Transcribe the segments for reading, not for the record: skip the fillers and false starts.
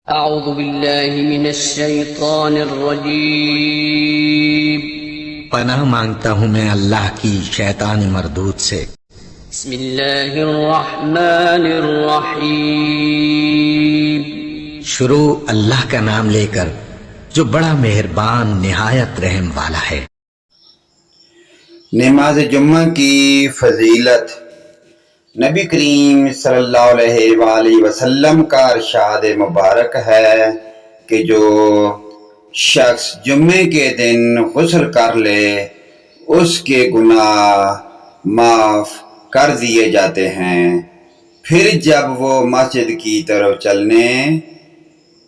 اعوذ باللہ من الشیطان الرجیم پناہ مانگتا ہوں میں اللہ کی شیطان مردود سے۔ بسم اللہ الرحمن الرحیم شروع اللہ کا نام لے کر جو بڑا مہربان نہایت رحم والا ہے۔ نماز جمعہ کی فضیلت۔ نبی کریم صلی اللہ علیہ وآلہ وسلم کا ارشاد مبارک ہے کہ جو شخص جمعے کے دن غسل کر لے اس کے گناہ معاف کر دیے جاتے ہیں، پھر جب وہ مسجد کی طرف چلنے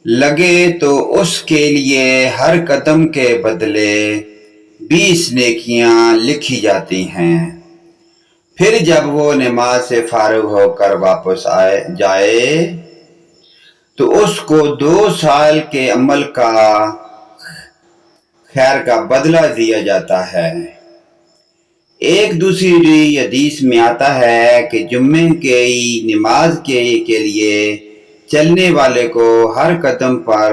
لگے تو اس کے لیے ہر قدم کے بدلے 20 نیکیاں لکھی جاتی ہیں۔ پھر جب وہ نماز سے فارغ ہو کر واپس جائے تو اس کو 2 سال کے عمل کا خیر کا بدلہ دیا جاتا ہے۔ ایک دوسری حدیث میں آتا ہے کہ جمعے کی نماز کے لیے چلنے والے کو ہر قدم پر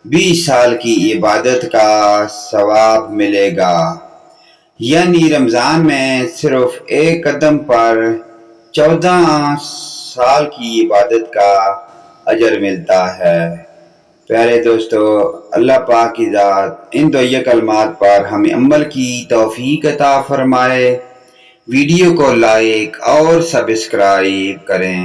20 سال کی عبادت کا ثواب ملے گا، یعنی رمضان میں صرف ایک قدم پر 14 سال کی عبادت کا اجر ملتا ہے۔ پیارے دوستو، اللہ پاک کی ذات ان دعائے کلمات پر ہمیں عمل کی توفیق عطا فرمائے۔ ویڈیو کو لائک اور سبسکرائب کریں۔